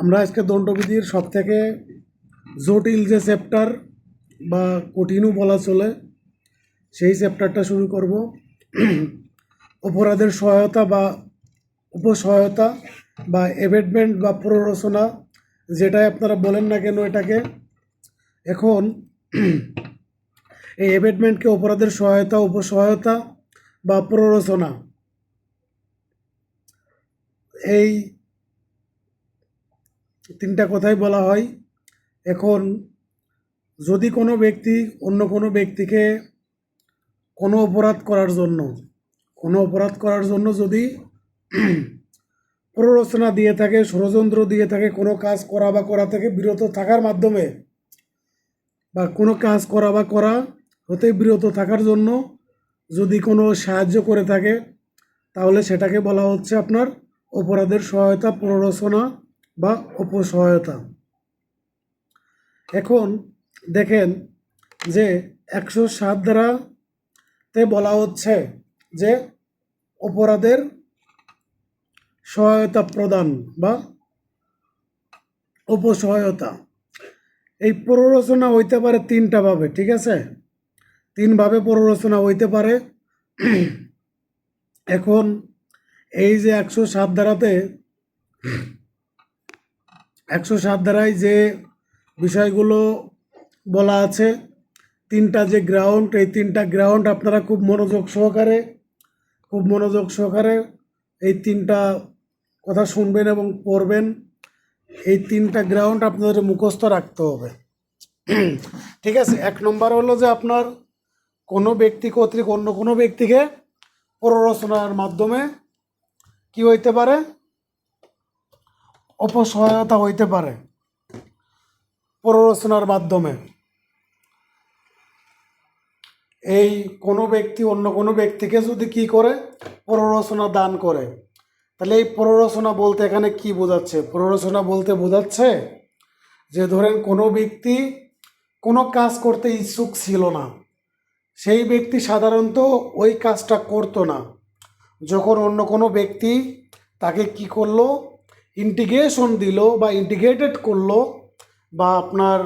আমরা আজকে দণ্ডবিধির সবথেকে জটিল যে চ্যাপ্টার বা কঠিনও বলা চলে সেই চ্যাপ্টারটা শুরু করব। অপরাধের সহায়তা বা উপসহায়তা বা এবেটমেন্ট বা প্ররোচনা, যেটাই আপনারা বলেন না কেন এটাকে। এখন এই এবেটমেন্টকে অপরাধের সহায়তা, উপসহায়তা বা প্ররোচনা, এই তিনটা কথাই বলা হয়। এখন যদি কোনো ব্যক্তি অন্য কোনো ব্যক্তিকে কোনো অপরাধ করার জন্য যদি প্ররোচনা দিয়ে থাকে, ষড়যন্ত্র দিয়ে থাকে, কোনো কাজ করা বা করা থেকে বিরত থাকার মাধ্যমে, বা কোনো কাজ করা বা করা হতে বিরত থাকার জন্য যদি কোনো সাহায্য করে থাকে, তাহলে সেটাকে বলা হচ্ছে আপনার অপরাধের সহায়তা, প্ররোচনা বা উপসহায়তা। এখন দেখেন যে 107 ধারাতে বলা হচ্ছে যে অপরাধের সহায়তা প্রদান বা উপসহায়তা। এই প্ররোচনা হইতে পারে তিনটা ভাবে, ঠিক আছে? তিনভাবে প্ররোচনা হইতে পারে। এখন এই যে 107 ধারায় যে বিষয়গুলো বলা আছে, তিনটা যে গ্রাউন্ড, এই তিনটা গ্রাউন্ড আপনারা খুব মনোযোগ সহকারে এই তিনটা কথা শুনবেন এবং পড়বেন। এই তিনটা গ্রাউন্ড আপনাদের মুখস্থ রাখতে হবে, ঠিক আছে? 1 নম্বর হলো যে আপনার কোনো ব্যক্তি কর্তৃক অন্য কোনো ব্যক্তিকে প্ররোচনার মাধ্যমে কি হইতে পারে? অপসহায়তা হইতে পারে প্ররোচনার মাধ্যমে। এই কোনো ব্যক্তি অন্য কোনো ব্যক্তিকে যদি কি করে? প্ররোচনা দান করে। তাহলে এই প্ররোচনা বলতে এখানে কি বোঝাচ্ছে? প্ররোচনা বলতে বোঝাচ্ছে যে ধরেন কোনো ব্যক্তি কোনো কাজ করতে ইচ্ছুক ছিল না, সেই ব্যক্তি সাধারণত ওই কাজটা করতো না। যখন অন্য কোনো ব্যক্তি তাকে কি করলো? ইন্টিগ্রেশন দিল বা ইন্টিগ্রেটেড করলো, বা আপনার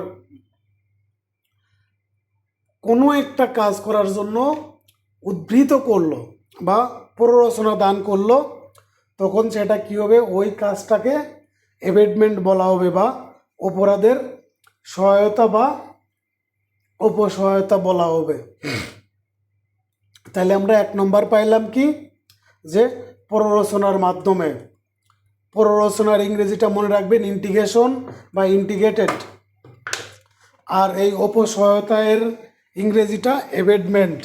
কোনো একটা কাজ করার জন্য উদ্বৃত করলো বা প্ররোচনা দান করলো, তখন সেটা কি হবে? ওই কাজটাকে এবেটমেন্ট বলা হবে বা অপরাধের সহায়তা বা উপসহায়তা বলা হবে। তাহলে আমরা 1 নম্বর পাইলাম কি? যে প্ররোচনার মাধ্যমে। প্ররোচনার ইংরেজিটা মনে রাখবেন, ইন্টিগ্রেশন বা ইন্টিগ্রেটেড। আর এই উপসহায়তার ইংরেজিটা এবেটমেন্ট।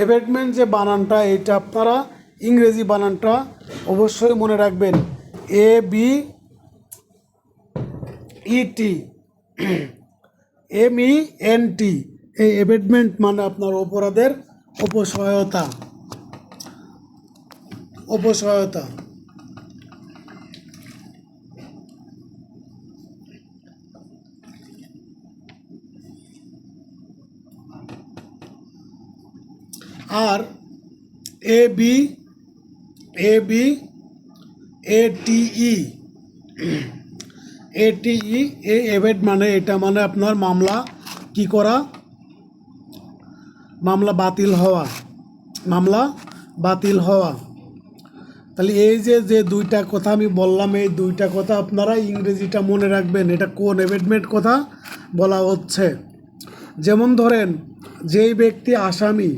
এবেটমেন্ট যে বানানটা, এইটা আপনারা ইংরেজি বানানটা অবশ্যই মনে রাখবেন, ABET, এই এবেটমেন্ট মানে আপনার অপরাধের উপসহায়তা। আর ABETE, এই এবেট মানে এটা মানে আপনার মামলা কি করা? মামলা বাতিল হওয়া। তাহলে এই যে দুইটা কথা আমি বললাম, এই দুইটা কথা আপনারা ইংরেজিটা মনে রাখবেন। এটা কোন এবেটমেন্ট কথা বলা হচ্ছে? যেমন ধরেন যেই ব্যক্তি আসামি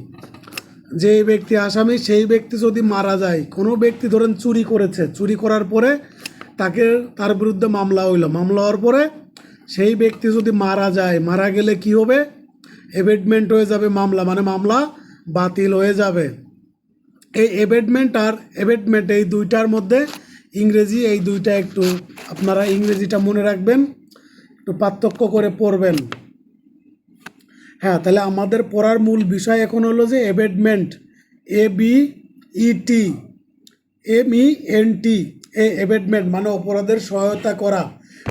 সেই ব্যক্তি যদি মারা যায়, কোনো ব্যক্তি ধরেন চুরি করেছে, চুরি করার পরে তার বিরুদ্ধে মামলা হওয়ার পরে সেই ব্যক্তি যদি মারা গেলে কি হবে? এবেটমেন্ট হয়ে যাবে, মামলা বাতিল হয়ে যাবে। এই এবেটমেন্ট আর এবেটমেন্ট, এই দুইটার মধ্যে ইংরেজি, এই দুইটা একটু আপনারা ইংরেজিটা মনে রাখবেন, একটু পার্থক্য করে পড়বেন। হ্যাঁ, তাহলে আমাদের পড়ার মূল বিষয় এখন হলো যে এবেটমেন্ট, ABETMENT, এই এবেটমেন্ট মানে অপরাধের সহায়তা করা।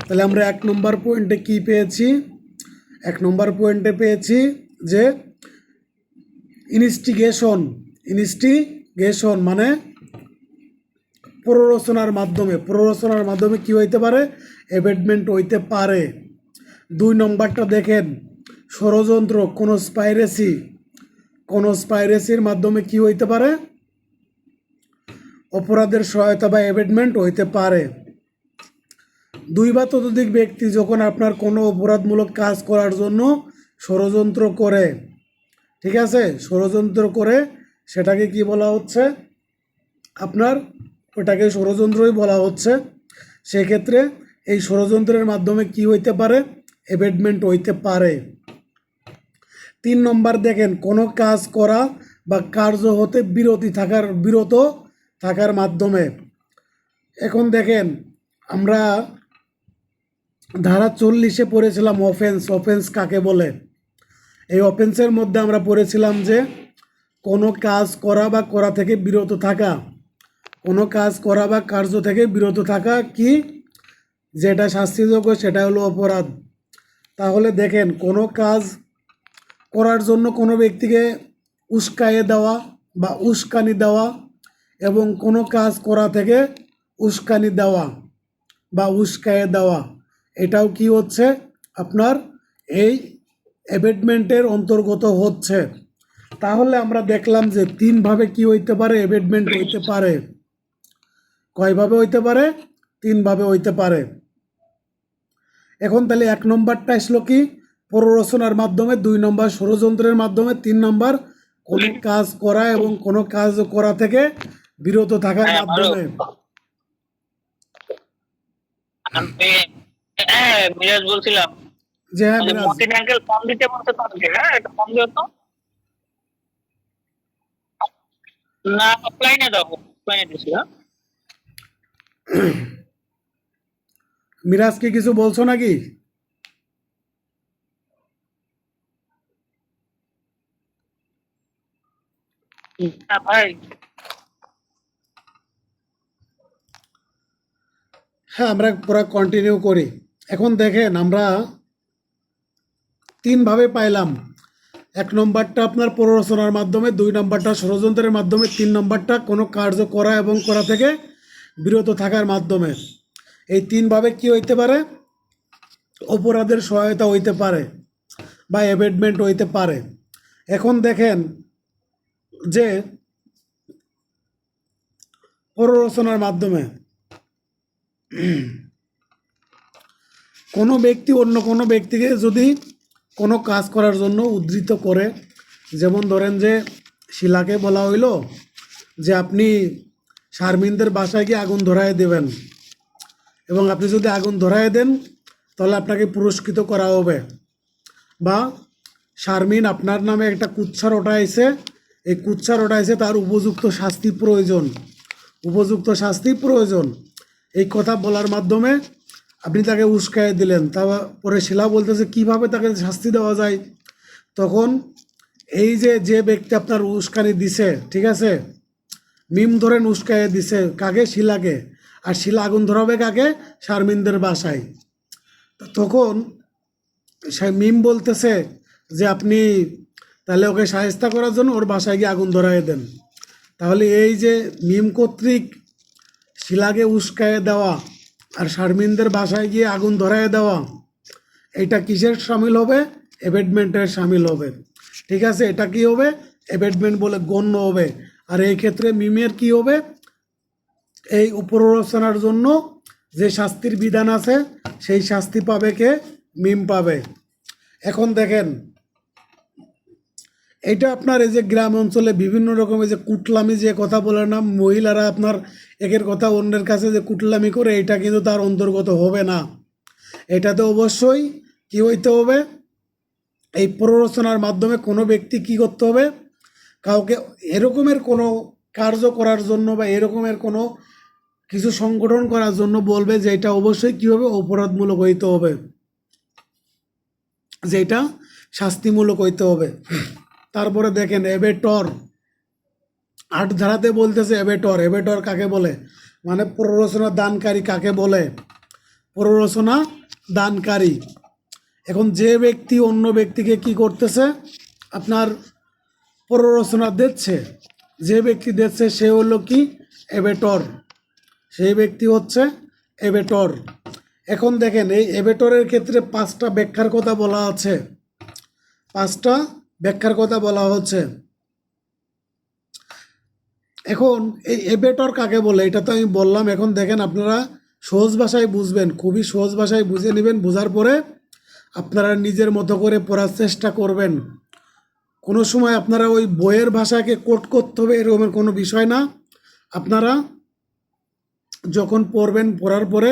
তাহলে আমরা 1 নম্বর পয়েন্টে কি পেয়েছি? 1 নম্বর পয়েন্টে পেয়েছি যে ইনস্টিগেশন মানে প্ররোচনার মাধ্যমে কি হইতে পারে? অ্যাবেটমেন্ট হইতে পারে। 2 নম্বরটা দেখেন, ষড়যন্ত্র, কনস্পাইরেসির মাধ্যমে কি হইতে পারে? অপরাধের সহায়তা বা অ্যাবেটমেন্ট হইতে পারে। 2 বা ততোধিক ব্যক্তি যখন আপনার কোনো অপরাধমূলক কাজ করার জন্য ষড়যন্ত্র করে, ঠিক আছে, ষড়যন্ত্র করে, সেটাকে কি বলা হচ্ছে? আপনার ওটাকে ষড়যন্ত্রই বলা হচ্ছে। সেক্ষেত্রে এই ষড়যন্ত্রের মাধ্যমে কি হইতে পারে? অ্যাবেটমেন্ট হইতে পারে। 3 নম্বর দেখেন, কোনো কাজ করা বা কার্য হতে বিরত থাকার মাধ্যমে। এখন দেখেন, আমরা ধারা 40-এ পড়েছিলাম অফেন্স কাকে বলে। এই অফেন্সের মধ্যে আমরা পড়েছিলাম যে কোনো কাজ করা বা করা থেকে বিরত থাকা, কোনো কাজ করা বা কার্য থেকে বিরত থাকা কি, যেটা শাস্তিযোগ্য সেটা হলো অপরাধ। তাহলে দেখেন, কোনো কাজ করার জন্য কোনো ব্যক্তিকে উস্কায়ে দেওয়া বা উস্কানি দেওয়া এবং কোনো কাজ করা থেকে উস্কানি দেওয়া বা উস্কায়ে দেওয়া, এটাও কি হচ্ছে? আপনার এই অ্যাবেটমেন্টের অন্তর্গত হচ্ছে। তাহলে আমরা দেখলাম যে 3 ভাবে কি হইতে পারে? অ্যাবেটমেন্ট হইতে পারে। কয়ভাবে হইতে পারে? 3 ভাবে হইতে পারে। এখন তাহলে 1 নম্বরটা আসলো কি? প্ররোচনার মাধ্যমে, 2 নম্বর ষড়যন্ত্রের মাধ্যমে, 3 নম্বর কোনো কাজ করা এবং কোনো কাজ করা থেকে বিরত থাকার মাধ্যমে। আমি মিরাজ বলছিলাম যে হ্যাঁ যে মিরাজ, মতিন আঙ্কেল ফর্ম দিতে বলতে তোমাকে, হ্যাঁ এটা ফর্ম দিও তো। না অফলাইনে দাও, অফলাইনে দিছি। হ্যাঁ মিরাজকে কিছু বলছো নাকি? না ভাই, হ্যাঁ, আমরা পুরো কন্টিনিউ করি। এখন দেখেন, আমরা 3 ভাবে পাইলাম। 1 নম্বরটা আপনার প্ররোচনার মাধ্যমে, 2 নম্বরটা ষড়যন্ত্রের মাধ্যমে, 3 নম্বরটা কোনো কার্য করা এবং করা থেকে বিরত থাকার মাধ্যমে। এই 3 ভাবে কি হইতে পারে? অপরাধের সহায়তা হইতে পারে বা অ্যাবেটমেন্ট হইতে পারে। এখন দেখেন যে প্ররোচনার মাধ্যমে কোনো ব্যক্তি অন্য কোনো ব্যক্তিকে যদি কোনো কাজ করার জন্য উদ্ধৃত করে, যেমন ধরেন যে শিলাকে বলা হইল যে আপনি শারমিনদের বাসায় গিয়ে আগুন ধরায় দেবেন, এবং আপনি যদি আগুন ধরায় দেন তাহলে আপনাকে পুরস্কৃত করা হবে। বা শারমিন আপনার নামে একটা কুৎসার ওঠাইছে, এই কুৎসার ওঠাইছে, তার উপযুক্ত শাস্তি প্রয়োজন, এই কথা বলার মাধ্যমে আপনি তাকে উস্কায়ে দিলেন। তারপরে শিলা বলতেছে কিভাবে তাকে শাস্তি দেওয়া যায়। তখন এই যে ব্যক্তি আপনার উস্কানি দিছে, ঠিক আছে, মিম ধরেন উস্কায়ে দিছে কাকে? শিলাকে। আর শিলা আগুন ধরাবে কাকে? শারমিনদের বাসায়। তখন সে মিম বলতেছে যে আপনি তাহলে ওকে শায়েস্তা করার জন্য ওর বাসায় গিয়ে আগুন ধরায় দেন। তাহলে এই যে মিম কর্তৃক শিলাকে উস্কায়ে দেওয়া আর শারমিনদের বাসায় গিয়ে আগুন ধরায় দেওয়া, এটা কিসের শামিল হবে? অ্যাবেটমেন্টের শামিল হবে। ঠিক আছে, এটা কি হবে? অ্যাবেটমেন্ট বলে গণ্য হবে। আর এই ক্ষেত্রে মিমের কি হবে? এই প্ররোচনার জন্য যে শাস্তির বিধান আছে সেই শাস্তি পাবে কে? মিম পাবে। এখন দেখেন, এটা আপনার এই যে গ্রাম অঞ্চলে বিভিন্ন রকমের যে কুটলামি যে কথা বলে না, মহিলারা আপনার একের কথা অন্যের কাছে যে কুটলামি করে, এটা কিন্তু তার অন্তর্গত হবে না। এটাতে অবশ্যই কি হইতে হবে? এই প্ররোচনার মাধ্যমে কোনো ব্যক্তি কি করতে হবে? কাউকে এরকমের কোনো কার্য করার জন্য বা এরকমের কোনো কিছু সংগঠন করার জন্য বলবে, যে এটা অবশ্যই কী হবে? অপরাধমূলক হইতে হবে, যেটা শাস্তিমূলক হইতে হবে। তারপরে দেখেন অ্যাবেটর, 8 ধারাতে বলতেছে অ্যাবেটর কাকে বলে? মানে প্ররোচনা দানকারী কাকে বলে? প্ররোচনা দানকারী। এখন যে ব্যক্তি অন্য ব্যক্তিকে কি করতেছে? আপনার প্ররোচনা দিচ্ছে, যে ব্যক্তি দিচ্ছে সে হলো কি? অ্যাবেটর। সেই ব্যক্তি হচ্ছে এবেটর। এখন দেখেন এই এবেটরের ক্ষেত্রে 5টা ব্যাখ্যার কথা বলা আছে, 5টা ব্যাখ্যার কথা বলা হচ্ছে। এখন এই এবেটর কাকে বলে এটা তো আমি বললাম। এখন দেখেন আপনারা সহজ ভাষায় বুঝবেন, খুবই সহজ ভাষায় বুঝে নেবেন, বোঝার পরে আপনারা নিজের মতো করে পড়ার চেষ্টা করবেন। কোনো সময় আপনারা ওই বইয়ের ভাষাকে কোট করতে হবে এরকমের কোনো বিষয় না। আপনারা যখন পড়বেন, পড়ার পরে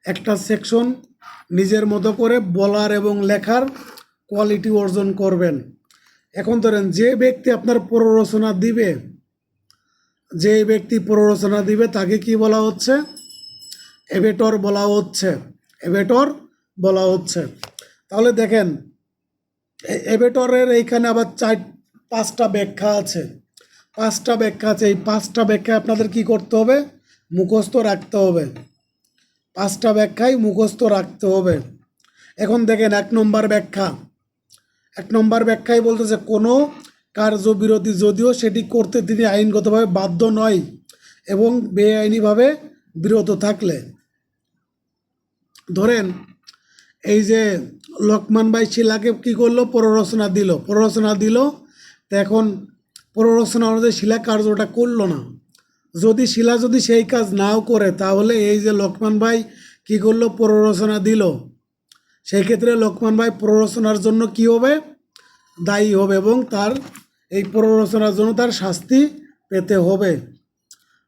একটা সেকশন নিজের মতো করে বলার এবং লেখার কোয়ালিটি অর্জন করবেন। এখন ধরেন যে ব্যক্তি আপনার প্ররোচনা দিবে, যে ব্যক্তি প্ররোচনা দিবে তাকে কি বলা হচ্ছে? এবেটর বলা হচ্ছে, এবেটর বলা হচ্ছে। তাহলে দেখেন এবেটরের এইখানে আবার 5টা ব্যাখ্যা আছে, 5টা ব্যাখ্যা আছে। এই 5টা ব্যাখ্যা আপনাদের কি করতে হবে? মুখস্থ রাখতে হবে, 5টা ব্যাখ্যাই মুখস্থ রাখতে হবে। এখন দেখেন 1 নম্বর ব্যাখ্যা, 1 নম্বর ব্যাখ্যায় বলতেছে কোনো কার্যবিরতি যদিও সেটি করতে তিনি আইনগতভাবে বাধ্য নয় এবং বেআইনিভাবে বিরত থাকলে। ধরেন এই যে লক্ষ্মণ ভাই শিলাকে কি করলো? প্ররোচনা দিল, প্ররোচনা দিল। তো এখন প্ররোচনা অনুযায়ী শিলা কার্যটা করলো না। যদি শিলা যদি সেই কাজ নাও করে, তাহলে এই যে লক্ষ্মণ ভাই কি করলো? প্ররোচনা দিল। সেই ক্ষেত্রে লক্ষ্মণ ভাই প্ররোচনার জন্য কি হবে? দায়ী হবে এবং তার এই প্ররোচনার জন্য তার শাস্তি পেতে হবে।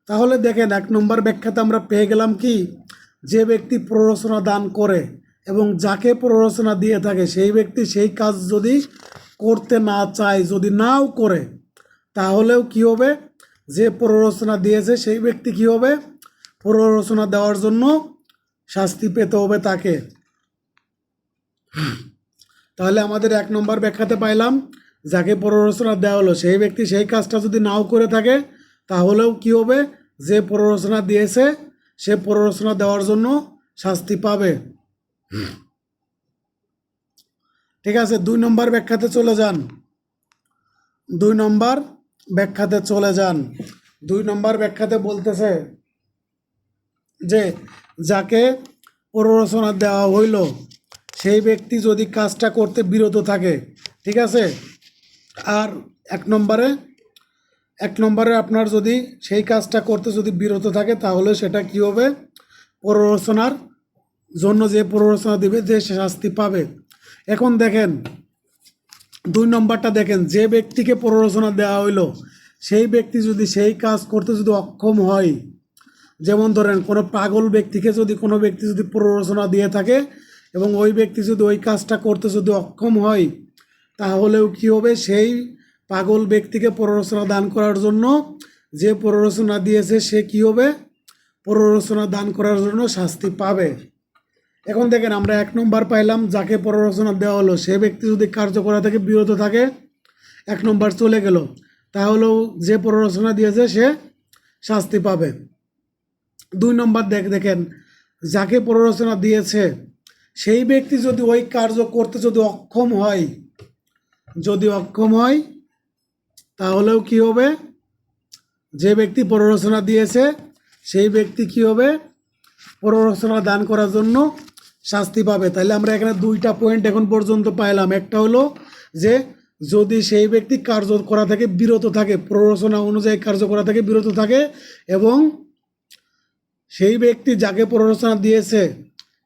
তাহলে দেখেন 1 নম্বর ব্যাখ্যাতে আমরা পেয়ে গেলাম কি? যে ব্যক্তি প্ররোচনা দান করে এবং যাকে প্ররোচনা দিয়ে থাকে সেই ব্যক্তি সেই কাজ যদি করতে না চায়, যদি নাও করে, তাহলেও কি হবে? যে প্ররোচনা দিয়েছে সেই ব্যক্তি কি হবে? প্ররোচনা দেওয়ার জন্য শাস্তি পেতে হবে তাকে। তাহলে আমাদের 1 নম্বর ব্যাখ্যাতে পাইলাম যাকে প্ররোচনা দেওয়া হলো সেই ব্যক্তি সেই কাজটা যদি নাও করে থাকে, তাহলেও কি হবে? যে প্ররোচনা দিয়েছে সে প্ররোচনা দেওয়ার জন্য শাস্তি পাবে। ঠিক আছে, 2 নম্বর ব্যাখ্যাতে চলে যান, 2 নম্বর ব্যাখ্যাতে চলে যান। 2 নম্বর ব্যাখ্যাতে বলতেছে যে যাকে প্ররোচনা দেওয়া হইল সেই ব্যক্তি যদি কাজটা করতে বিরত থাকে, ঠিক আছে। আর 1 নম্বরে আপনার যদি সেই কাজটা করতে যদি বিরত থাকে, তাহলে সেটা কি হবে? প্ররোচনার জন্য যে প্ররোচনা দিবে যে শাস্তি পাবে। এখন দেখেন 2 নম্বরটা দেখেন, যে ব্যক্তিকে প্ররোচনা দেওয়া হইলো সেই ব্যক্তি যদি সেই কাজ করতে যদি অক্ষম হয়, যেমন ধরেন কোনো পাগল ব্যক্তিকে যদি কোনো ব্যক্তি যদি প্ররোচনা দিয়ে থাকে এবং ওই ব্যক্তি যদি ওই কাজটা করতে যদি অক্ষম হয়, তাহলেও কি হবে? সেই পাগল ব্যক্তিকে প্ররোচনা দান করার জন্য যে প্ররোচনা দিয়েছে সে কি হবে? প্ররোচনা দান করার জন্য শাস্তি পাবে। এখন দেখেন আমরা 1 নম্বর পাইলাম, যাকে প্ররোচনা দেওয়া হলো সে ব্যক্তি যদি কার্য করা থেকে বিরত থাকে, 1 নম্বর চলে গেল, তাহলেও যে প্ররোচনা দিয়েছে সে শাস্তি পাবে। 2 নম্বর দেখেন যাকে প্ররোচনা দিয়েছে সেই ব্যক্তি যদি ওই কার্য করতে যদি অক্ষম হয়, যদি অক্ষম হয়, তাহলেও কি হবে? যে ব্যক্তি প্ররোচনা দিয়েছে সেই ব্যক্তি কি হবে? প্ররোচনা দান করার জন্য শাস্তি পাবে। তাহলে আমরা এখানে 2টা পয়েন্ট এখন পর্যন্ত পাইলাম। একটা হলো যে যদি সেই ব্যক্তি কার্য করা থেকে বিরত থাকে, প্ররোচনা অনুযায়ী কার্য করা থেকে বিরত থাকে, এবং সেই ব্যক্তি যাকে প্ররোচনা দিয়েছে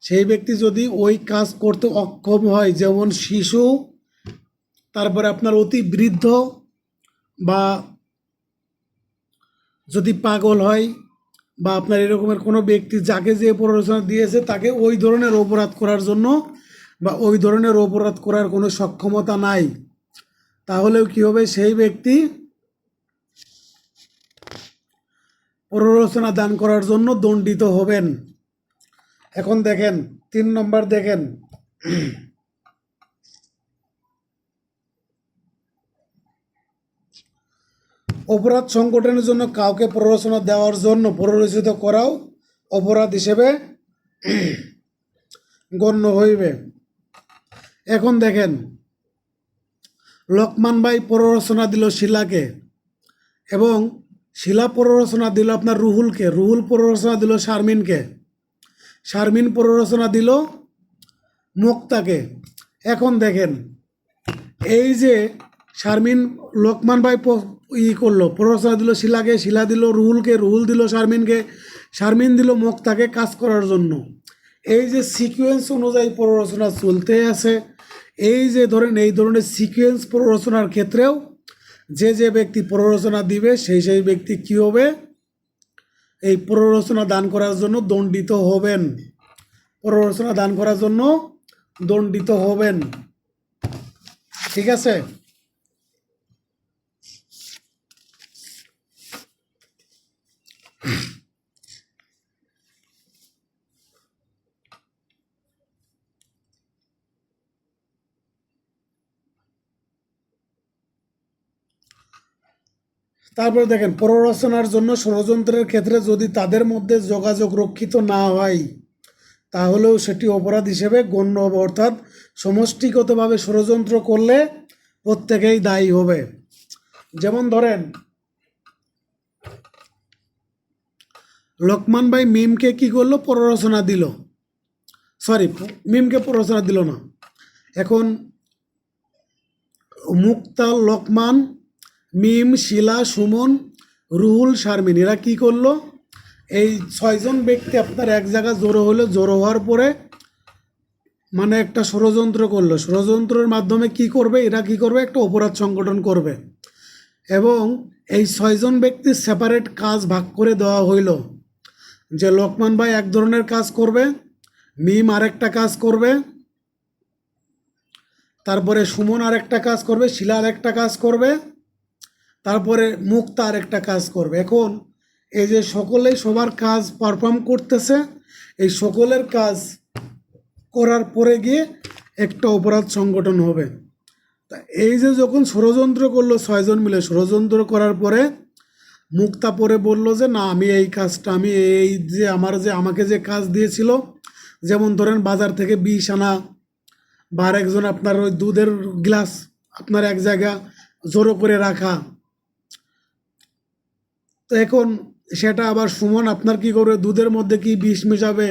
সেই ব্যক্তি যদি ওই কাজ করতে অক্ষম হয়, যেমন শিশু, তারপরে আপনার অতি বৃদ্ধ, বা যদি পাগল হয়, বা আপনার এরকমের কোনো ব্যক্তি যাকে যে প্ররোচনা দিয়েছে তাকে ওই ধরনের অপরাধ করার জন্য বা ওই ধরনের অপরাধ করার কোনো সক্ষমতা নাই, তাহলেও কি হবে? সেই ব্যক্তি প্ররোচনা দান করার জন্য দণ্ডিত হবেন। এখন দেখেন 3 নম্বর দেখেন, অপরাধ সংগঠনের জন্য কাউকে প্ররোচনা দেওয়ার জন্য প্ররোচিত করাও অপরাধ হিসেবে গণ্য হইবে। এখন দেখেন লক্ষ্মণ ভাই প্ররোচনা দিল শিলাকে এবং শিলা প্ররোচনা দিল আপনার রুহুলকে, রুহুল প্ররোচনা দিল শারমিনকে, শারমিন প্ররোচনা দিল মুক্তাকে। এখন দেখেন এই যে শারমিন লোকমান ভাই করলো, প্ররোচনা দিল শিলাকে, শিলা দিল রুহুলকে, রুহুল দিল শারমিনকে, শারমিন দিল মুক্তাকে কাজ করার জন্য। এই যে সিকোয়েন্স অনুযায়ী প্ররোচনা চলতে আছে, এই যে ধরেন এই ধরনের সিকোয়েন্স প্ররোচনার ক্ষেত্রেও যে যে ব্যক্তি প্ররোচনা দিবে সেই সেই ব্যক্তি কী হবে, এই প্ররোচনা দান করার জন্য দণ্ডিত হবেন, প্ররোচনা দান করার জন্য দণ্ডিত হবেন। ঠিক আছে? তারপরে দেখেন প্ররোচনার জন্য ষড়যন্ত্রের ক্ষেত্রে যদি তাদের মধ্যে যোগাযোগ রক্ষিত না হয় তাহলেও সেটি অপরাধ হিসেবে গণ্য হবে, অর্থাৎ সমষ্টিগতভাবে ষড়যন্ত্র করলে প্রত্যেকেই দায়ী হবে। যেমন ধরেন লোকমান ভাই মিমকে কি করলো, প্ররোচনা দিল, সরি মিমকে প্ররোচনা দিল না, এখন মুক্তা, লোকমান, মিম, শিলা, সুমন, রুহুল, শারমিন এরা কি করলো, এই 6 জন ব্যক্তি আপনার এক জায়গায় জড়ো হলো, জড়ো হওয়ার পরে মানে একটা ষড়যন্ত্র করলো, ষড়যন্ত্রের মাধ্যমে কি করবে, এরা কি করবে, একটা অপরাধ সংগঠন করবে। এবং এই 6 জন ব্যক্তির সেপারেট কাজ ভাগ করে দেওয়া হইল, যে লোকমান ভাই এক ধরনের কাজ করবে, মিম আরেকটা কাজ করবে, তারপরে সুমন আরেকটা কাজ করবে, শিলা আরেকটা কাজ করবে, তারপরে মুক্তা আরেকটা কাজ করবে। এখন এই যে সকলেই সবার কাজ পারফর্ম করতেছে, এই সকলের কাজ করার পরে গিয়ে একটা অপরাধ সংগঠন হবে। তা এই যে যখন ষড়যন্ত্র করলো 6 জন মিলে, ষড়যন্ত্র করার পরে মুক্তা পরে বলল যে না আমি এই কাজটা, আমি এই যে আমাকে যে কাজ দিয়েছিল, যেমন ধরেন বাজার থেকে 20 আনা বা আরেকজন আপনার ওই দুধের গ্লাস আপনার এক জায়গা জড়ো করে রাখা, তো এখন সেটা আবার সুমন আপনার কি করবে, দুধের মধ্যে কি বিষ মেশাবে,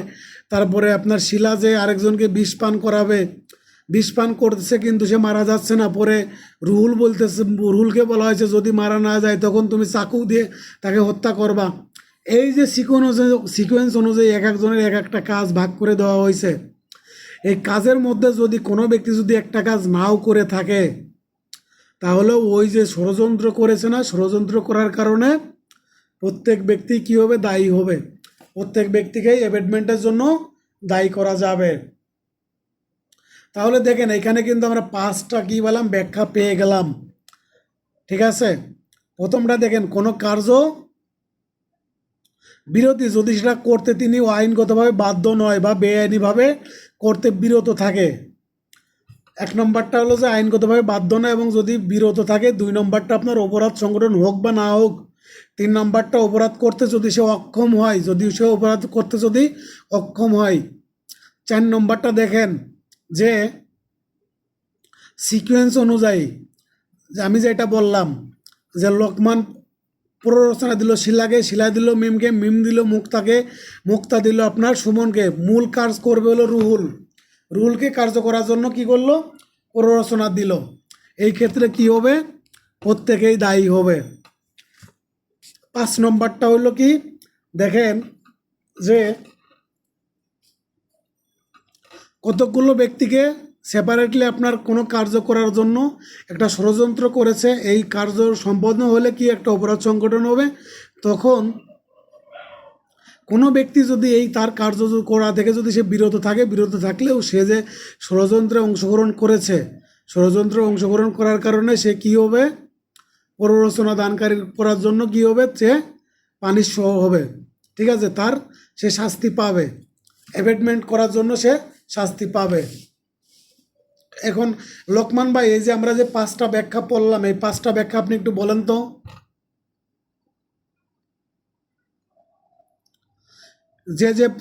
তারপরে আপনার শিলা যে আরেকজনকে বিষ পান করাবে, বিষ পান করতেছে কিন্তু সে মারা যাচ্ছে না, পরে রুহুল বলতেছে, রুহুলকে বলা হয়েছে যদি মারা না যায় তখন তুমি চাকু দিয়ে তাকে হত্যা করবা। এই যে সিকোয়েন্স অনুযায়ী এক একজনের এক একটা কাজ ভাগ করে দেওয়া হয়েছে, এই কাজের মধ্যে যদি কোনো ব্যক্তি যদি একটা কাজ নাও করে থাকে তাহলে ওই যে ষড়যন্ত্র করেছে না, ষড়যন্ত্র করার কারণে প্রত্যেক ব্যক্তি কী হবে, দায়ী হবে, প্রত্যেক ব্যক্তিকেই অ্যাবেটমেন্টের জন্য দায়ী করা যাবে। তাহলে দেখেন এখানে কিন্তু আমরা 5টা কী বললাম ব্যাখ্যা পেয়ে গেলাম। ঠিক আছে? প্রথমটা দেখেন কোনো কার্য বিরতি যদি সেটা করতে তিনি আইনগতভাবে বাধ্য নয় বা বেআইনিভাবে করতে বিরত থাকে, 1 নম্বরটা হলো যে আইনগতভাবে বাধ্য নয় এবং যদি বিরত থাকে, 2 নম্বরটা আপনার অপরাধ সংগঠন হোক বা না হোক, 3 নম্বরটা অপরাধ করতে যদি সে অক্ষম হয়, যদি সে অপরাধ করতে যদি অক্ষম হয়, 4 নম্বরটা দেখেন যে সিকোয়েন্স অনুযায়ী যে আমি যেটা বললাম যে লোকমান প্ররোচনা দিল শিলাকে, শিলা দিল মিমকে, মিম দিল মুক্তাকে, মুক্তা দিল আপনার সুমনকে, মূল কাজ করবে হলো রুহুল, রুহুলকে কার্য করার জন্য কি করলো, প্ররোচনা দিল। এই ক্ষেত্রে কি হবে, প্রত্যেকেই দায়ী হবে। 5 নম্বরটা হলো কি দেখেন যে কতগুলো ব্যক্তিকে সেপারেটলি আপনার কোনো কার্য করার জন্য একটা ষড়যন্ত্র করেছে, এই কার্য সম্পন্ন হলে কি একটা অপরাধ সংগঠন হবে। তখন কোনো ব্যক্তি যদি এই তার কার্য করা থেকে যদি সে বিরত থাকে, বিরত থাকলেও সে যে ষড়যন্ত্রে অংশগ্রহণ করেছে, ষড়যন্ত্রে অংশগ্রহণ করার কারণে সে কি হবে, প্ররোচনা দানকারী করার জন্য কি হবে, সে পানিশ হবে। ঠিক আছে? তার সে শাস্তি পাবে, অ্যাবেটমেন্ট করার জন্য সে শাস্তি পাবে। এখন লোকমান ভাই এই যে আমরা যে 5টা ব্যাখ্যা পড়লাম, এই 5টা ব্যাখ্যা আপনি একটু বলেন তো।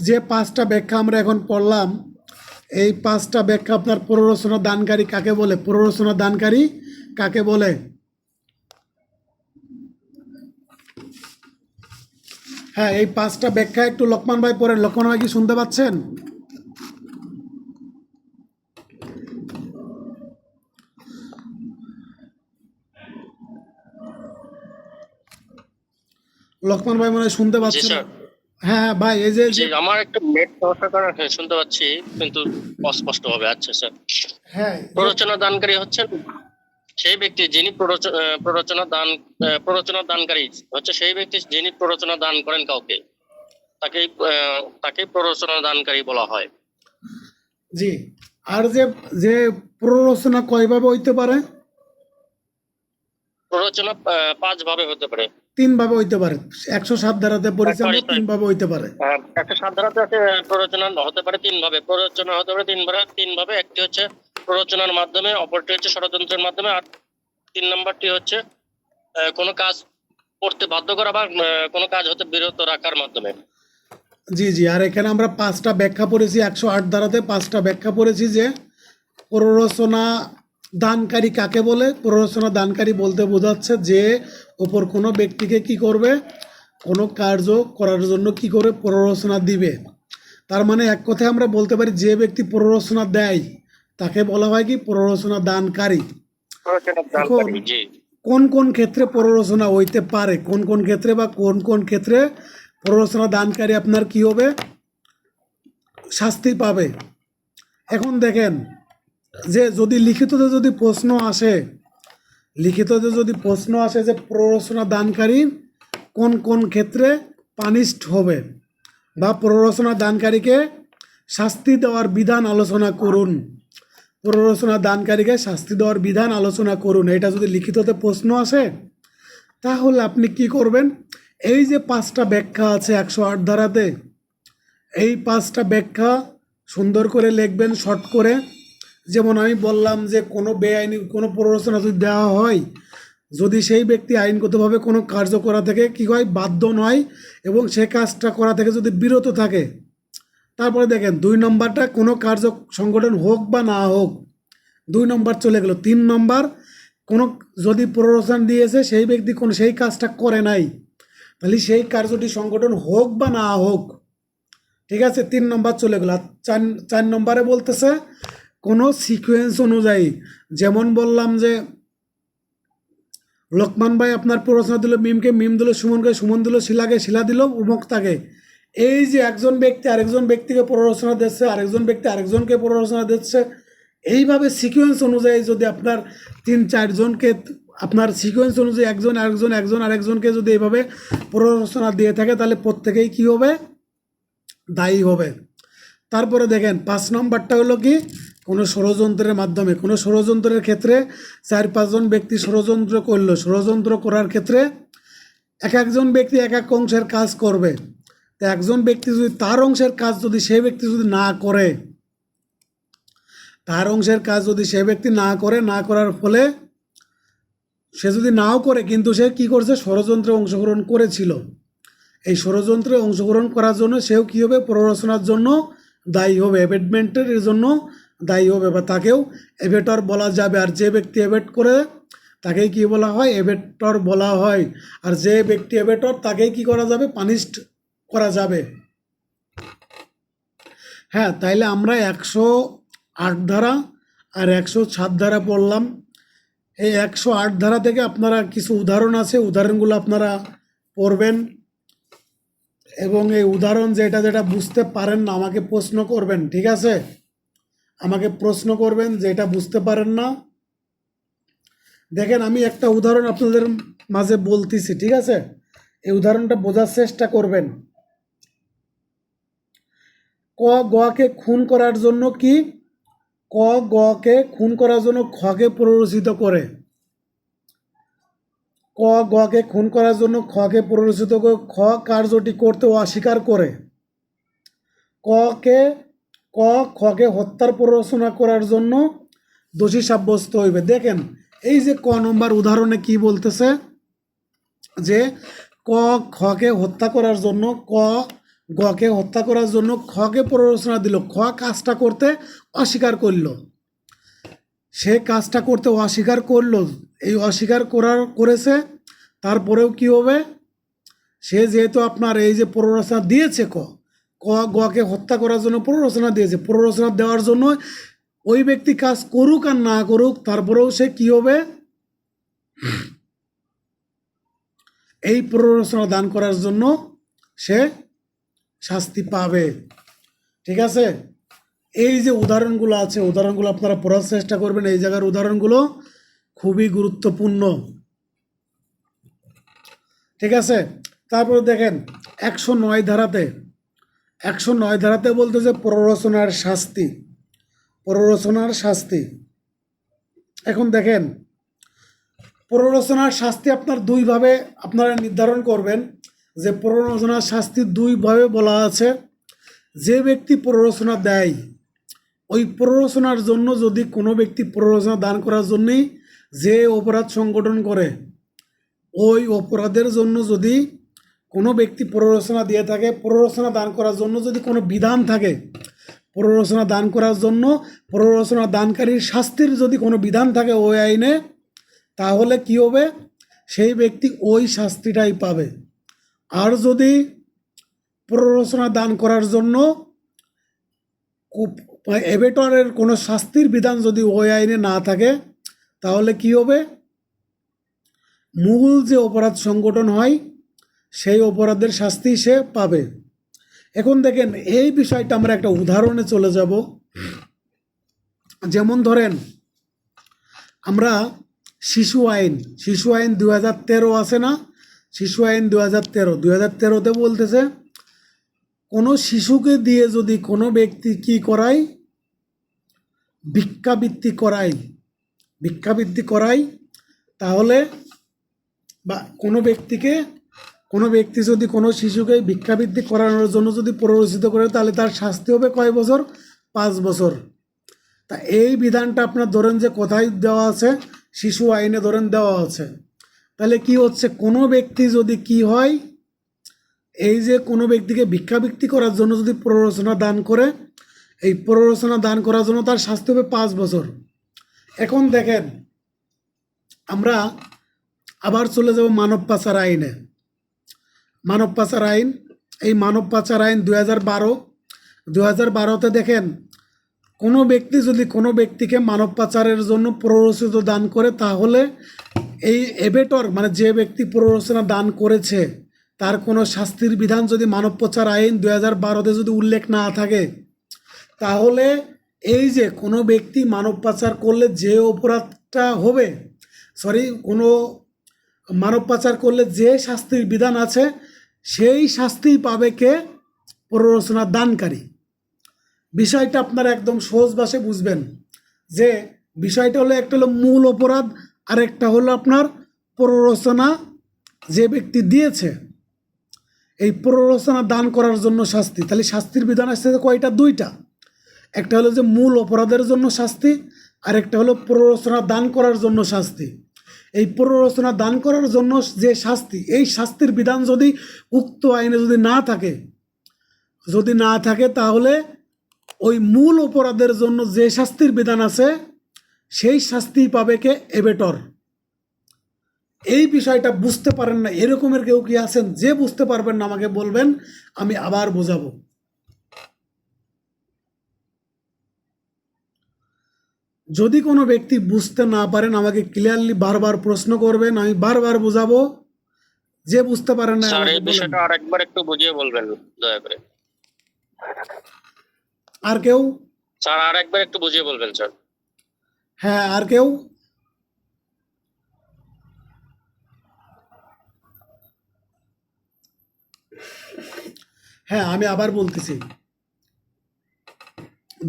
যে 5টা ব্যাখ্যা আমরা এখন পড়লাম, এই 5টা ব্যাখ্যা আপনার প্ররোচনা দানকারী কাকে বলে, প্ররোচনা দানকারী কাকে বলে? হ্যাঁ, এই 5টা ব্যাখ্যা একটু লোকমান ভাই পড়েন। লোকমান ভাই কি শুনতে পাচ্ছেন? লোকমান ভাই মনে হয় শুনতে জি পাচ্ছেন। স্যার। হ্যাঁ হ্যাঁ ভাই, এই যে জি, আমার একটু নেট সমস্যার কারণে শুনতে পাচ্ছি, কিন্তু অস্পষ্ট হবে। আচ্ছা স্যার। হ্যাঁ প্ররোচনা দানকারী হচ্ছেন সেই ব্যক্তি যিনি প্ররোচনা দানকারী হচ্ছে সেই ব্যক্তি যিনি প্ররোচনা দান করেন কাউকে, তাকে প্ররোচনা দানকারী বলা হয়। জি। আর যে যে প্ররোচনা কয়ভাবে হইতে পারে? প্ররোচনা 5 ভাবে হতে পারে। 3 ভাবে হইতে পারে। 107 ধারাতে পড়েছি আমরা, 3 ভাবে হইতে পারে। একটা সাধারণত আছে, প্ররোচনা হতে পারে 3 ভাবে। প্ররোচনা হতে পারে 3 ভাবে। একটি হচ্ছে প্ররোচনার মাধ্যমে, অপরটি হচ্ছে ষড়যন্ত্রের মাধ্যমে, আর 3 নাম্বারটি হচ্ছে কোনো কাজ করতে বাধ্য করা বা কোনো কাজ হতে বিরত রাখার মাধ্যমে। জি জি। আর এখানে আমরা 5টা ব্যাখ্যা পড়েছি, 108 ধারাতে 5টা ব্যাখ্যা পড়েছি যে প্ররোচনা দানকারী কাকে বলে। প্ররোচনা দানকারী বলতে বোঝাচ্ছে যে ওপর কোনো ব্যক্তিকে কি করবে, কোনো কার্য করার জন্য কি করে প্ররোচনা দিবে। তার মানে এক কথায় আমরা বলতে পারি যে ব্যক্তি প্ররোচনা দেয় তাকে বলা হয় কি প্ররোচনা দানকারী। প্ররোচনা এখন দানকারী, জি। কোন কোন ক্ষেত্রে প্ররোচনা হইতে পারে, কোন কোন ক্ষেত্রে বা কোন কোন ক্ষেত্রে প্ররোচনা দানকারী আপনার কি হবে, শাস্তি পাবে। এখন দেখেন যে যদি লিখিততে যদি প্রশ্ন আসে, লিখিততে যদি প্রশ্ন আসে যে প্ররোচনা দানকারী কোন কোন ক্ষেত্রে পানিশড হবে বা প্ররোচনা দানকারীকে শাস্তি দেওয়ার বিধান আলোচনা করুন, প্ররোচনা দানকারীকে শাস্তি দেওয়ার বিধান আলোচনা করুন, এটা যদি লিখিততে প্রশ্ন আসে তাহলে আপনি কি করবেন, এই যে 5টা ব্যাখ্যা আছে 108 ধারাতে, এই 5টা ব্যাখ্যা সুন্দর করে লিখবেন শর্ট করে। যেমন আমি বললাম যে কোনো বেআইনি কোনো প্ররোচনা যদি দেওয়া হয়, যদি সেই ব্যক্তি আইনগতভাবে কোনো কার্য করা থেকে কী হয় বাধ্য নয় এবং সে কাজটা করা থেকে যদি বিরত থাকে। তারপরে দেখেন 2 নম্বরটা কোনো কার্য সংগঠন হোক বা না হোক, 2 নম্বর চলে গেল। 3 নম্বর কোনো যদি প্ররোচনা দিয়েছে সেই ব্যক্তি কোনো সেই কাজটা করে নাই, তাহলে সেই কার্যটি সংগঠন হোক বা না হোক, ঠিক আছে, 3 নম্বর চলে গেল। আর 4 নম্বরে বলতেছে কোনো সিকোয়েন্স অনুযায়ী, যেমন বললাম যে লোকমান ভাই আপনার প্ররোচনা দিল মিমকে, মিম দিল সুমনকে, সুমন দিল শিলাকে, শিলা দিল উমুক্তাকে। এই যে একজন ব্যক্তি আরেকজন ব্যক্তিকে প্ররোচনা দিচ্ছে, আরেকজন ব্যক্তি আরেকজনকে প্ররোচনা দিচ্ছে, এইভাবে সিকোয়েন্স অনুযায়ী যদি আপনার 3-4 জনকে, আপনার সিকোয়েন্স অনুযায়ী একজন আরেকজন, একজন আরেকজনকে যদি এইভাবে প্ররোচনা দিয়ে থাকে তাহলে প্রত্যেকেই কী হবে, দায়ী হবে। তারপরে দেখেন 5 নম্বরটা হলো কি কোনো ষড়যন্ত্রের মাধ্যমে, কোনো ষড়যন্ত্রের ক্ষেত্রে 4-5 জন ব্যক্তি ষড়যন্ত্র করলো, ষড়যন্ত্র করার ক্ষেত্রে এক একজন ব্যক্তি এক এক অংশের কাজ করবে। তো একজন ব্যক্তি যদি তার অংশের কাজ যদি সেই ব্যক্তি যদি না করে, তার অংশের কাজ যদি সে ব্যক্তি না করে, না করার ফলে সে যদি নাও করে কিন্তু সে কি করছে ষড়যন্ত্রে অংশগ্রহণ করেছিল, এই ষড়যন্ত্রে অংশগ্রহণ করার জন্য সেও কী হবে প্ররোচনার জন্য দায়ী হবে, অ্যাবেটমেন্টের জন্য দায়ী হবে বা তাকেও অ্যাবেটর বলা যাবে। আর যে ব্যক্তি অ্যাবেট করে তাকেই কি বলা হয়, অ্যাবেটর বলা হয়। আর যে ব্যক্তি অ্যাবেটর তাকেই কি করা যাবে, পানিশড করা যাবে। হ্যাঁ, তাইলে আমরা 108 ধারা আর 107 ধারা পড়লাম। এই 108 ধারা থেকে আপনারা কিছু উদাহরণ আছে, উদাহরণগুলো আপনারা পড়বেন এবং এই উদাহরণ যেটা যেটা বুঝতে পারেন না আমাকে প্রশ্ন করবেন, ঠিক আছে, আমাকে প্রশ্ন করবেন যেটা বুঝতে পারেন না। দেখেন আমি একটা উদাহরণ আপনাদের মাঝে বলতেছি, ঠিক আছে, এই উদাহরণটা বোঝার চেষ্টা করবেন। ক গকে খুন করার জন্য কি, ক গকে খুন করার জন্য খকে প্ররোচিত করে, ক গকে খুন করার জন্য খকে প্ররোচিত করে, খ কার্যটি করতে অস্বীকার করে, ককে ক খকে হত্যার প্ররোচনা করার জন্য দোষী সাব্যস্ত হইবে। দেখেন এই যে ক নম্বর উদাহরণে কি বলতেছে যে ক খকে হত্যা করার জন্য, ক গকে হত্যা করার জন্য খকে প্ররোচনা দিল, খ কাজটা করতে অস্বীকার করলো, সে কাজটা করতে অস্বীকার করলো, এই অস্বীকার করেছে, তারপরেও কি হবে, সে যেহেতু আপনার এই যে প্ররোচনা দিয়েছে গকে হত্যা করার জন্য প্ররোচনা দিয়েছে, প্ররোচনা দেওয়ার জন্য ওই ব্যক্তি কাজ করুক আর না করুক, তারপরেও সে কি হবে, এই প্ররোচনা দান করার জন্য সে শাস্তি পাবে। ঠিক আছে, এই যে উদাহরণগুলো আছে, উদাহরণগুলো আপনারা পড়ার চেষ্টা করবেন। এই জায়গার উদাহরণগুলো খুবই গুরুত্বপূর্ণ। ঠিক আছে, তারপরে দেখেন 109 ধারাতে, 109 ধারাতে বলতেছে প্ররোচনার শাস্তি, প্ররোচনার শাস্তি। এখন দেখেন প্ররোচনার শাস্তি আপনার দুইভাবে আপনারা নির্ধারণ করবেন, যে প্ররোচনার শাস্তি দুইভাবে বলা আছে। যে ব্যক্তি প্ররোচনা দেয়, ওই প্ররোচনার জন্য যদি কোনো ব্যক্তি প্ররোচনা দান করার জন্যই যে অপরাধ সংগঠন করে, ওই অপরাধের জন্য যদি কোনো ব্যক্তি প্ররোচনা দিয়ে থাকে, প্ররোচনা দান করার জন্য যদি কোনো বিধান থাকে, প্ররোচনা দান করার জন্য প্ররোচনা দানকারীর শাস্তির যদি কোনো বিধান থাকে ওই আইনে, তাহলে কি হবে, সেই ব্যক্তি ওই শাস্তিটাই পাবে। আর যদি প্ররোচনা দান করার জন্য এবেটরের কোনো শাস্তির বিধান যদি ওই আইনে না থাকে, তাহলে কি হবে, মূল যে অপরাধ সংগঠন হয় সেই অপরাধের শাস্তি সে পাবে। এখন দেখেন এই বিষয়টা আমরা একটা উদাহরণে চলে যাব। যেমন ধরেন আমরা শিশু আইন 2013 আছে না, শিশু আইন 2013তে বলতেছে কোনো শিশুকে দিয়ে যদি কোনো ব্যক্তি কি করায়, ভিক্ষাবৃত্তি করায়, তাহলে বা কোনো ব্যক্তি যদি কোনো শিশুকে ভিক্ষাবৃত্তি করানোর জন্য যদি প্ররোচিত করে, তাহলে তার শাস্তি হবে কয় বছর, 5 বছর। তা এই বিধানটা আপনার ধরেন যে কোথায় দেওয়া আছে, শিশু আইনে ধরেন দেওয়া আছে। তাহলে কি হচ্ছে, কোনো ব্যক্তি যদি কি হয়, এই যে কোনো ব্যক্তিকে ভিক্ষাবৃত্তি করার জন্য যদি প্ররোচনা দান করে, এই প্ররোচনা দান করার জন্য তার শাস্তি হবে 5 বছর। এখন দেখেন আমরা আবার চলে যাব মানব পাচার আইনে। মানব পাচার আইন, এই মানব পাচার আইন 2012তে দেখেন কোনো ব্যক্তি যদি কোনো ব্যক্তিকে মানব পাচারের জন্য প্ররোচিত দান করে, তাহলে এই এবেটর মানে যে ব্যক্তি প্ররোচনা দান করেছে তার কোনো শাস্তির বিধান যদি মানব পাচার আইন 2012তে যদি উল্লেখ না থাকে, তাহলে এই যে কোনো ব্যক্তি মানব পাচার করলে যে অপরাধটা হবে, কোনো মানব পাচার করলে যে শাস্তির বিধান আছে সেই শাস্তি পাবে কে, প্ররোচনা দানকারী। বিষয়টা আপনারা একদম সহজ ভাষায় বুঝবেন যে বিষয়টা হলো, একটা হলো মূল অপরাধ আর একটা হলো আপনার প্ররোচনা যে ব্যক্তি দিয়েছে, এই প্ররোচনা দান করার জন্য শাস্তি। তাহলে শাস্তির বিধান আসছে কয়টা, 2টা। একটা হলো যে মূল অপরাধের জন্য শাস্তি, আর একটা হলো প্ররোচনা দান করার জন্য শাস্তি। এই প্ররোচনা দান করার জন্য যে শাস্তি, এই শাস্তির বিধান যদি উক্ত আইনে যদি না থাকে, তাহলে ওই মূল অপরাধের জন্য যে শাস্তির বিধান আছে সেই শাস্তি পাবে কে, এবেটর। এই বিষয়টা বুঝতে পারেন না এরকমের কেউ কি আছেন? যে বুঝতে পারবেন না আমাকে বলবেন, আমি আবার বোঝাবো। যদি কোনো ব্যক্তি বুঝতে না পারেন আমাকে ক্লিয়ারলি বারবার প্রশ্ন করবেন, আমি বারবার বোঝাবো। যে বুঝতে পারেন না স্যার এই বিষয়টা আরেকবার একটু বুঝিয়ে বলবেন দয়া করে। আর কেউ? স্যার আরেকবার একটু বুঝিয়ে বলবেন স্যার। হ্যাঁ, আর কেউ? হ্যাঁ, আমি আবার বলতেছি।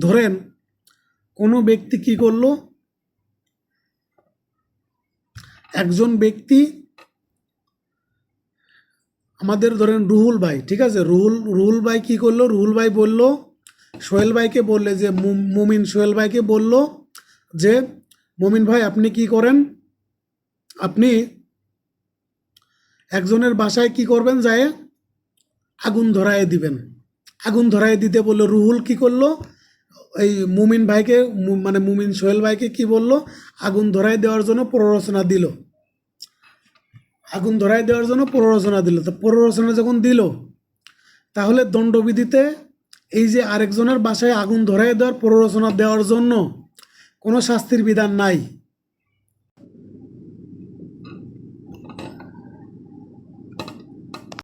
ধরেন কোনো ব্যক্তি কি করলো, একজন ব্যক্তি আমাদের ধরেন রুহুল ভাই, ঠিক আছে, রুহুল ভাই কি করলো, রুহুল ভাই বলল সোহেল ভাইকে, বললে যে সোহেল ভাইকে বলল যে মুমিন ভাই আপনি কি করেন, আপনি একজনের বাসায় কি করবেন, যায় আগুন ধরায় দিবেন। আগুন ধরায় দিতে বললো, রুহুল কি করলো, এই মুমিন ভাইকে মানে সোহেল ভাইকে কি বলল, আগুন ধরায় দেওয়ার জন্য প্ররোচনা দিল। আগুন ধরায় দেওয়ার জন্য প্ররোচনা দিল। তো প্ররোচনা যখন দিল, তাহলে দণ্ডবিধিতে এই যে আরেকজনের বাসায় আগুন ধরায় দেওয়ার প্ররোচনা দেওয়ার জন্য কোনো শাস্তির বিধান নাই।